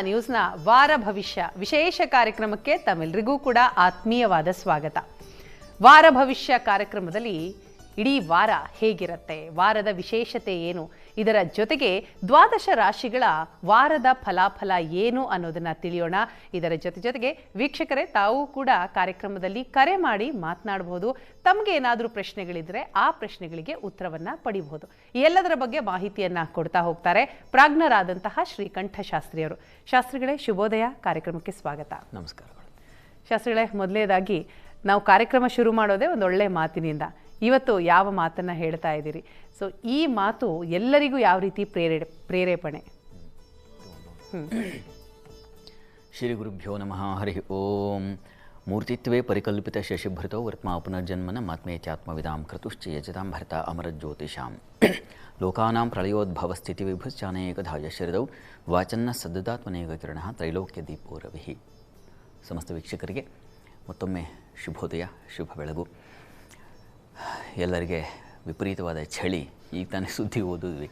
ನ್ಯೂಸ್ನ ವಾರ ಭವಿಷ್ಯ ವಿಶೇಷ ಕಾರ್ಯಕ್ರಮಕ್ಕೆ ತಮ್ಮೆಲ್ಲರಿಗೂ ಕೂಡ ಆತ್ಮೀಯವಾದ ಸ್ವಾಗತ. ವಾರ ಭವಿಷ್ಯ ಕಾರ್ಯಕ್ರಮದಲ್ಲಿ ಇಡೀ ವಾರ ಹೇಗಿರುತ್ತೆ, ವಾರದ ವಿಶೇಷತೆ ಏನು, ಇದರ ಜೊತೆಗೆ ದ್ವಾದಶ ರಾಶಿಗಳ ವಾರದ ಫಲಾಫಲ ಏನು ಅನ್ನೋದನ್ನ ತಿಳಿಯೋಣ. ಇದರ ಜೊತೆಗೆ ವೀಕ್ಷಕರೇ ತಾವು ಕೂಡ ಕಾರ್ಯಕ್ರಮದಲ್ಲಿ ಕರೆ ಮಾಡಿ ಮಾತನಾಡಬಹುದು. ತಮಗೆ ಏನಾದರೂ ಪ್ರಶ್ನೆಗಳಿದ್ರೆ ಆ ಪ್ರಶ್ನೆಗಳಿಗೆ ಉತ್ತರವನ್ನ ಪಡಿಬಹುದು. ಈ ಎಲ್ಲದರ ಬಗ್ಗೆ ಮಾಹಿತಿಯನ್ನ ಕೊಡ್ತಾ ಹೋಗ್ತಾರೆ ಪ್ರಾಜ್ಞರಾದಂತಹ ಶ್ರೀಕಂಠ ಶಾಸ್ತ್ರಿಯವರು. ಶಾಸ್ತ್ರಿಗಳೇ, ಶುಭೋದಯ, ಕಾರ್ಯಕ್ರಮಕ್ಕೆ ಸ್ವಾಗತ. ನಮಸ್ಕಾರ ಶಾಸ್ತ್ರಿಗಳೇ, ಮೊದಲನೇದಾಗಿ ನಾವು ಕಾರ್ಯಕ್ರಮ ಶುರು ಮಾಡೋದೇ ಒಂದು ಒಳ್ಳೆ ಮಾತಿನಿಂದ. ಇವತ್ತು ಯಾವ ಮಾತನ್ನ ಹೇಳ್ತಾ ಇದ್ದೀರಿ? ಸೊ ಈ ಮಾತು ಎಲ್ಲರಿಗೂ ಯಾವ ರೀತಿ ಪ್ರೇರೇಪಣೆ? ಶ್ರೀ ಗುರುಭ್ಯೋ ನಮಃ. ಹರಿ ಓಂ. ಮೂರ್ತಿತ್ವೇ ಪರಿಕಲ್ಪಿತ ಶಶಿಭೃತೋ ವರ್ತ್ಮಾ ಪುನರ್ಜನ್ಮನ ಮಾತ್ಮೇ ಚಾತ್ಮವಿದಾಂ ಕ್ರತುಶ್ಚ ಯಜತಾಂ ಭರತ ಅಮರಜ್ಯೋತಿಷಾಂ ಲೋಕಾನಾಂ ಪ್ರಳಯೋದ್ಭವ ಸ್ಥಿತಿ ವಿಭುಶ್ಚಾನೇಕಧಾಯ ಶರದೌ ವಾಚನ್ನ ಸದ್ದದಾತ್ಮನೇಕ ಕಿರಣ ತ್ರೈಲೋಕ್ಯ ದೀಪೋ ರವಿಹಿ. ಸಮಸ್ತ ವೀಕ್ಷಕರಿಗೆ ಮತ್ತೊಮ್ಮೆ ಶುಭೋದಯ, ಶುಭ ಬೆಳಗು. ಎಲ್ಲರಿಗೆ ವಿಪರೀತವಾದ ಚಳಿ. ಈಗ ತಾನೇ ಸುದ್ದಿ ಓದಿದ್ವಿ.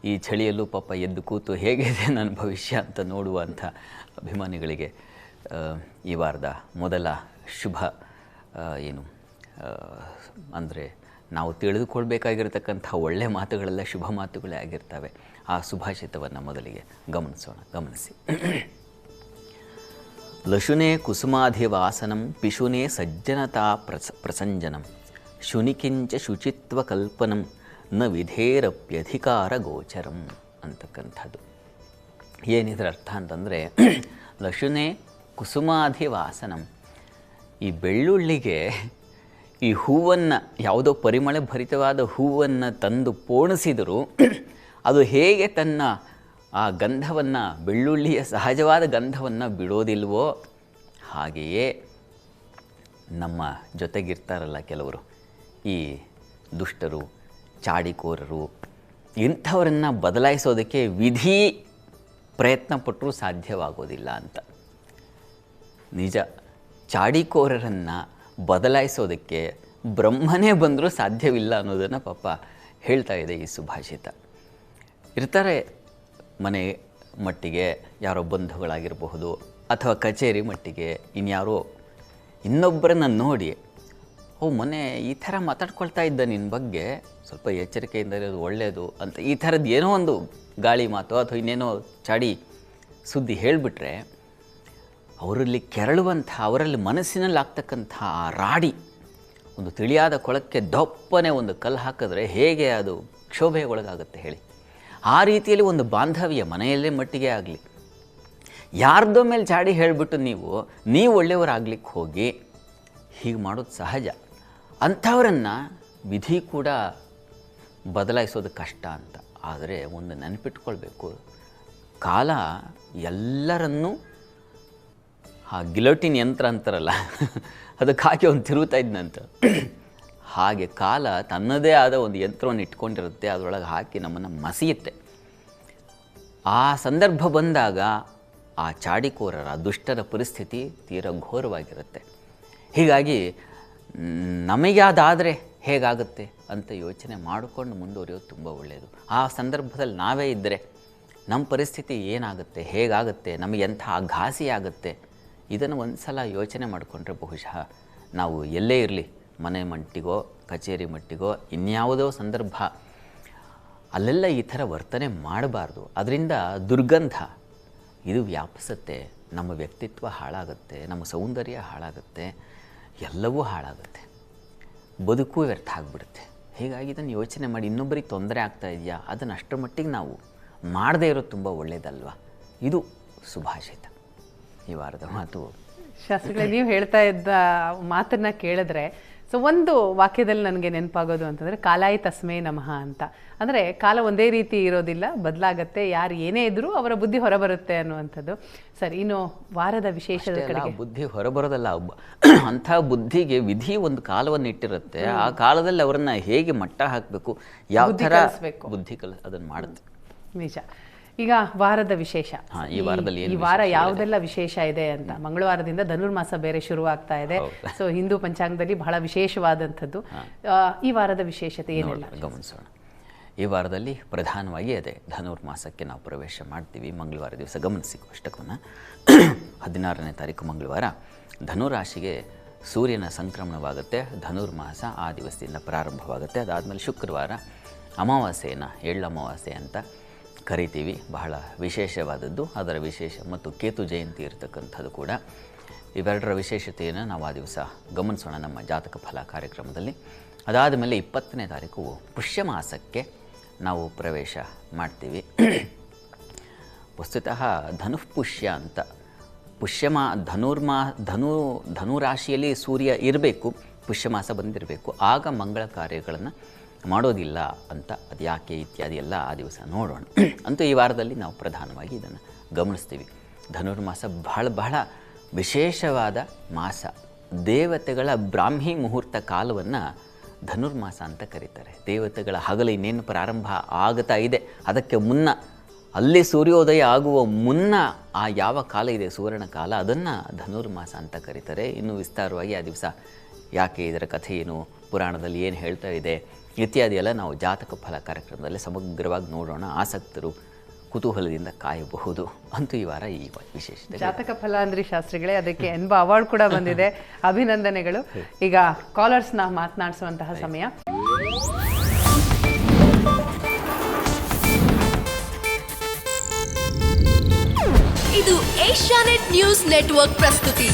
ಈ ಚಳಿಯಲ್ಲೂ ಪಾಪ ಎದ್ದು ಕೂತು ಹೇಗಿದೆ ನನ್ನ ಭವಿಷ್ಯ ಅಂತ ನೋಡುವಂಥ ಅಭಿಮಾನಿಗಳಿಗೆ ಈ ವಾರದ ಮೊದಲ ಶುಭ ಅಂದರೆ ನಾವು ತಿಳಿದುಕೊಳ್ಬೇಕಾಗಿರತಕ್ಕಂಥ ಒಳ್ಳೆಯ ಮಾತುಗಳೆಲ್ಲ ಶುಭ ಮಾತುಗಳೇ ಆಗಿರ್ತವೆ. ಆ ಸುಭಾಷಿತವನ್ನು ಮೊದಲಿಗೆ ಗಮನಿಸಿ. ಲಶುನೇ ಕುಸುಮಾಧಿವಾಸನಂ ಪಿಶುನೇ ಸಜ್ಜನತಾ ಪ್ರಸಂಜನಂ ಶುನಿಕಿಂಚ ಶುಚಿತ್ವ ಕಲ್ಪನಂ ನ ವಿಧೇರಪ್ಯಧಿಕಾರ ಗೋಚರಂ ಅಂತಕ್ಕಂಥದ್ದು. ಏನಿದ್ರ ಅರ್ಥ ಅಂತಂದರೆ, ಲಶುನೇ ಕುಸುಮಾಧಿವಾಸನಂ, ಈ ಬೆಳ್ಳುಳ್ಳಿಗೆ ಈ ಹೂವನ್ನು, ಯಾವುದೋ ಪರಿಮಳ ಭರಿತವಾದ ಹೂವನ್ನು ತಂದು ಪೋಣಿಸಿದರೂ ಅದು ಹೇಗೆ ತನ್ನ ಆ ಗಂಧವನ್ನು, ಬೆಳ್ಳುಳ್ಳಿಯ ಸಹಜವಾದ ಗಂಧವನ್ನು ಬಿಡೋದಿಲ್ವೋ, ಹಾಗೆಯೇ ನಮ್ಮ ಜೊತೆಗಿರ್ತಾರಲ್ಲ ಕೆಲವರು, ಈ ದುಷ್ಟರು, ಚಾಡಿಕೋರರು, ಇಂಥವರನ್ನು ಬದಲಾಯಿಸೋದಕ್ಕೆ ವಿಧಿ ಪ್ರಯತ್ನ ಪಟ್ಟರೂ ಸಾಧ್ಯವಾಗೋದಿಲ್ಲ ಅಂತ. ನಿಜ, ಚಾಡಿಕೋರರನ್ನು ಬದಲಾಯಿಸೋದಕ್ಕೆ ಬ್ರಹ್ಮನೇ ಬಂದರೂ ಸಾಧ್ಯವಿಲ್ಲ ಅನ್ನೋದನ್ನು ಪಾಪ ಹೇಳ್ತಾ ಇದೆ ಈ ಸುಭಾಷಿತ. ಇರ್ತಾರೆ ಮನೆ ಮಟ್ಟಿಗೆ ಯಾರೋ ಬಂಧುಗಳಾಗಿರಬಹುದು, ಅಥವಾ ಕಚೇರಿ ಮಟ್ಟಿಗೆ ಇನ್ಯಾರೋ ಇನ್ನೊಬ್ಬರನ್ನ ನೋಡಿ, ಮೊನ್ನೆ ಈ ಥರ ಮಾತಾಡ್ಕೊಳ್ತಾ ಇದ್ದ ನಿನ್ನ ಬಗ್ಗೆ, ಸ್ವಲ್ಪ ಎಚ್ಚರಿಕೆಯಿಂದ ಇರೋದು ಒಳ್ಳೆಯದು ಅಂತ ಈ ಥರದ್ದು ಏನೋ ಒಂದು ಗಾಳಿ ಮಾತು ಅಥವಾ ಇನ್ನೇನೋ ಚಾಡಿ ಸುದ್ದಿ ಹೇಳಿಬಿಟ್ರೆ, ಅವರಲ್ಲಿ ಕೆರಳುವಂಥ, ಅವರಲ್ಲಿ ಮನಸ್ಸಿನಲ್ಲಿ ಆಗ್ತಕ್ಕಂಥ ಆ ರಾಡಿ, ಒಂದು ತಿಳಿಯಾದ ಕೊಳಕ್ಕೆ ದಪ್ಪನೆ ಒಂದು ಕಲ್ಲು ಹಾಕಿದ್ರೆ ಹೇಗೆ ಅದು ಕ್ಷೋಭೆಗೆ ಒಳಗಾಗುತ್ತೆ ಹೇಳಿ. ಆ ರೀತಿಯಲ್ಲಿ ಒಂದು ಬಾಂಧವ್ಯ ಮನೆಯಲ್ಲೇ ಮಟ್ಟಿಗೆ ಆಗಲಿ, ಯಾರ್ದೋ ಮೇಲೆ ಚಾಡಿ ಹೇಳಿಬಿಟ್ಟು ನೀವು ಒಳ್ಳೆಯವರಾಗ್ಲಿಕ್ಕೆ ಹೋಗಿ ಹೀಗೆ ಮಾಡೋದು ಸಹಜ. ಅಂಥವರನ್ನು ವಿಧಿ ಕೂಡ ಬದಲಾಯಿಸೋದು ಕಷ್ಟ ಅಂತ. ಆದರೆ ಒಂದು ನೆನಪಿಟ್ಕೊಳ್ಬೇಕು, ಕಾಲ ಎಲ್ಲರನ್ನೂ ಆ ಗಿಲೋಟಿನ್ ಯಂತ್ರ ಅಂತಾರಲ್ಲ, ಅದಕ್ಕೆ ಹಾಕಿ ಒಂದು ತಿರುಗ್ತಾ ಇದ್ನಂತ. ಹಾಗೆ ಕಾಲ ತನ್ನದೇ ಆದ ಒಂದು ಯಂತ್ರವನ್ನು ಇಟ್ಕೊಂಡಿರುತ್ತೆ, ಅದರೊಳಗೆ ಹಾಕಿ ನಮ್ಮನ್ನು ಮಸಿಯುತ್ತೆ. ಆ ಸಂದರ್ಭ ಬಂದಾಗ ಆ ಚಾಡಿಕೋರರ, ದುಷ್ಟರ ಪರಿಸ್ಥಿತಿ ತೀರಾ ಘೋರವಾಗಿರುತ್ತೆ. ಹೀಗಾಗಿ ನಮಗಾದಾದರೆ ಹೇಗಾಗುತ್ತೆ ಅಂತ ಯೋಚನೆ ಮಾಡಿಕೊಂಡು ಮುಂದುವರಿಯೋದು ತುಂಬ ಒಳ್ಳೆಯದು. ಆ ಸಂದರ್ಭದಲ್ಲಿ ನಾವೇ ಇದ್ದರೆ ನಮ್ಮ ಪರಿಸ್ಥಿತಿ ಏನಾಗುತ್ತೆ, ಹೇಗಾಗುತ್ತೆ, ನಮಗೆ ಎಂಥ ಘಾಸಿ ಆಗುತ್ತೆ, ಇದನ್ನು ಒಂದು ಸಲ ಯೋಚನೆ ಮಾಡಿಕೊಂಡ್ರೆ ಬಹುಶಃ ನಾವು ಎಲ್ಲೇ ಇರಲಿ, ಮನೆ ಮಟ್ಟಿಗೋ ಕಚೇರಿ ಮಟ್ಟಿಗೋ ಇನ್ಯಾವುದೋ ಸಂದರ್ಭ, ಅಲ್ಲೆಲ್ಲ ಈ ಥರ ವರ್ತನೆ ಮಾಡಬಾರ್ದು. ಅದರಿಂದ ದುರ್ಗಂಧ ಇದು ವ್ಯಾಪಿಸುತ್ತೆ, ನಮ್ಮ ವ್ಯಕ್ತಿತ್ವ ಹಾಳಾಗುತ್ತೆ, ನಮ್ಮ ಸೌಂದರ್ಯ ಹಾಳಾಗುತ್ತೆ, ಎಲ್ಲವೂ ಹಾಳಾಗುತ್ತೆ, ಬದುಕು ವ್ಯರ್ಥ ಆಗಿಬಿಡುತ್ತೆ. ಹೀಗಾಗಿ ಇದನ್ನು ಯೋಚನೆ ಮಾಡಿ, ಇನ್ನೊಬ್ಬರಿಗೆ ತೊಂದರೆ ಆಗ್ತಾ ಇದೆಯಾ, ಅದನ್ನು ಅಷ್ಟರ ಮಟ್ಟಿಗೆ ನಾವು ಮಾಡದೇ ಇರೋದು ತುಂಬ ಒಳ್ಳೆಯದಲ್ವ. ಇದು ಸುಭಾಷಿತ ಈ ವಾರದ ಮಾತು. ಶಾಸ್ತ್ರಿಗಳೇ, ನೀವು ಹೇಳ್ತಾ ಇದ್ದ ಮಾತನ್ನ ಕೇಳಿದ್ರೆ, ಸೊ ಒಂದು ವಾಕ್ಯದಲ್ಲಿ ನನಗೆ ನೆನಪಾಗೋದು ಅಂತಂದರೆ ಕಾಲಾಯಿ ತಸ್ಮೇ ನಮಃ ಅಂತ. ಅಂದರೆ ಕಾಲ ಒಂದೇ ರೀತಿ ಇರೋದಿಲ್ಲ, ಬದಲಾಗತ್ತೆ, ಯಾರು ಏನೇ ಇದ್ರೂ ಅವರ ಬುದ್ಧಿ ಹೊರಬರುತ್ತೆ ಅನ್ನುವಂಥದ್ದು. ಸರಿ, ಇನ್ನು ವಾರದ ವಿಶೇಷದ ಕಡೆಗೆ. ಬುದ್ಧಿ ಹೊರಬರೋದಲ್ಲ, ಅಂಥ ಬುದ್ಧಿಗೆ ವಿಧಿ ಒಂದು ಕಾಲವನ್ನು ಇಟ್ಟಿರುತ್ತೆ. ಆ ಕಾಲದಲ್ಲಿ ಅವರನ್ನು ಹೇಗೆ ಮಟ್ಟ ಹಾಕಬೇಕು, ಯಾವ ಥರ ಬುದ್ಧಿ ಅದನ್ನು ಮಾಡುತ್ತೆ. ನಿಜ. ಈಗ ವಾರದ ವಿಶೇಷ, ಈ ವಾರದಲ್ಲಿ ಈ ವಾರ ಯಾವುದೆಲ್ಲ ವಿಶೇಷ ಇದೆ ಅಂತ. ಮಂಗಳವಾರದಿಂದ ಧನುರ್ಮಾಸ ಬೇರೆ ಶುರುವಾಗ್ತಾ ಇದೆ. ಸೊ ಹಿಂದೂ ಪಂಚಾಂಗದಲ್ಲಿ ಬಹಳ ವಿಶೇಷವಾದಂಥದ್ದು. ಈ ವಾರದ ವಿಶೇಷತೆ ಏನಿಲ್ಲ ಗಮನಿಸೋಣ. ಈ ವಾರದಲ್ಲಿ ಪ್ರಧಾನವಾಗಿ ಅದೇ ಧನುರ್ಮಾಸಕ್ಕೆ ನಾವು ಪ್ರವೇಶ ಮಾಡ್ತೀವಿ. ಮಂಗಳವಾರ ದಿವಸ ಗಮನಿಸಿ ಅಷ್ಟಕವನ್ನು 16ನೇ ತಾರೀಕು ಮಂಗಳವಾರ ಧನುರಾಶಿಗೆ ಸೂರ್ಯನ ಸಂಕ್ರಮಣವಾಗುತ್ತೆ. ಧನುರ್ಮಾಸ ಆ ದಿವಸದಿಂದ ಪ್ರಾರಂಭವಾಗುತ್ತೆ. ಅದಾದಮೇಲೆ ಶುಕ್ರವಾರ ಅಮಾವಾಸ್ಯೆಯನ್ನು ಎಳ್ಳು ಅಮಾವಾಸ್ಯೆ ಅಂತ ಕರಿತೀವಿ. ಬಹಳ ವಿಶೇಷವಾದದ್ದು. ಅದರ ವಿಶೇಷ ಮತ್ತು ಕೇತು ಜಯಂತಿ ಇರತಕ್ಕಂಥದ್ದು ಕೂಡ. ಇವೆರಡರ ವಿಶೇಷತೆಯನ್ನು ನಾವು ಆ ದಿವಸ ಗಮನಿಸೋಣ ನಮ್ಮ ಜಾತಕ ಫಲ ಕಾರ್ಯಕ್ರಮದಲ್ಲಿ. ಅದಾದ ಮೇಲೆ 20ನೇ ತಾರೀಕು ಪುಷ್ಯಮಾಸಕ್ಕೆ ನಾವು ಪ್ರವೇಶ ಮಾಡ್ತೀವಿ. ವಸ್ತುತಃ ಧನುಃಪುಷ್ಯ ಅಂತ ಧನುರಾಶಿಯಲ್ಲಿ ಸೂರ್ಯ ಇರಬೇಕು, ಪುಷ್ಯಮಾಸ ಬಂದಿರಬೇಕು, ಆಗ ಮಂಗಳ ಕಾರ್ಯಗಳನ್ನು ಮಾಡೋದಿಲ್ಲ ಅಂತ ಅದು ಯಾಕೆ ಇತ್ಯಾದಿ ಎಲ್ಲ ಆ ದಿವಸ ನೋಡೋಣ. ಅಂತೂ ಈ ವಾರದಲ್ಲಿ ನಾವು ಪ್ರಧಾನವಾಗಿ ಇದನ್ನು ಗಮನಿಸ್ತೀವಿ. ಧನುರ್ಮಾಸ ಬಹಳ ವಿಶೇಷವಾದ ಮಾಸ. ದೇವತೆಗಳ ಬ್ರಾಹ್ಮಿ ಮುಹೂರ್ತ ಕಾಲವನ್ನು ಧನುರ್ಮಾಸ ಅಂತ ಕರೀತಾರೆ. ದೇವತೆಗಳ ಹಗಲು ಇನ್ನೇನು ಪ್ರಾರಂಭ ಆಗ್ತಾ ಇದೆ, ಅದಕ್ಕೆ ಮುನ್ನ ಅಲ್ಲಿ ಸೂರ್ಯೋದಯ ಆಗುವ ಮುನ್ನ ಆ ಯಾವ ಕಾಲ ಇದೆ ಸುವರ್ಣ ಕಾಲ, ಅದನ್ನು ಧನುರ್ಮಾಸ ಅಂತ ಕರೀತಾರೆ. ಇನ್ನು ವಿಸ್ತಾರವಾಗಿ ಆ ದಿವಸ ಯಾಕೆ, ಇದರ ಕಥೆ ಏನು, ಪುರಾಣದಲ್ಲಿ ಏನು ಹೇಳ್ತಾ ಇದೆ ಇತ್ಯಾದಿ ಎಲ್ಲ ನಾವು ಜಾತಕ ಫಲ ಕಾರ್ಯಕ್ರಮದಲ್ಲಿ ಸಮಗ್ರವಾಗಿ ನೋಡೋಣ. ಆಸಕ್ತರು ಕುತೂಹಲದಿಂದ ಕಾಯಬಹುದು. ಅಂತೂ ಈ ವಾರ ಈ ವಿಶೇಷತೆ ಜಾತಕ ಫಲ ಅಂದ್ರಿ ಶಾಸ್ತ್ರಿಗಳೇ, ಅದಕ್ಕೆ ಎನ್ಬ ಅವಾರ್ಡ್ ಕೂಡ ಬಂದಿದೆ. ಅಭಿನಂದನೆಗಳು. ಈಗ ಕಾಲರ್ಸ್ನ ಮಾತನಾಡಿಸುವಂತಹ ಸಮಯ. ಇದು ಏಷ್ಯಾನೆಟ್ ನ್ಯೂಸ್ ನೆಟ್ವರ್ಕ್ ಪ್ರಸ್ತುತಿ.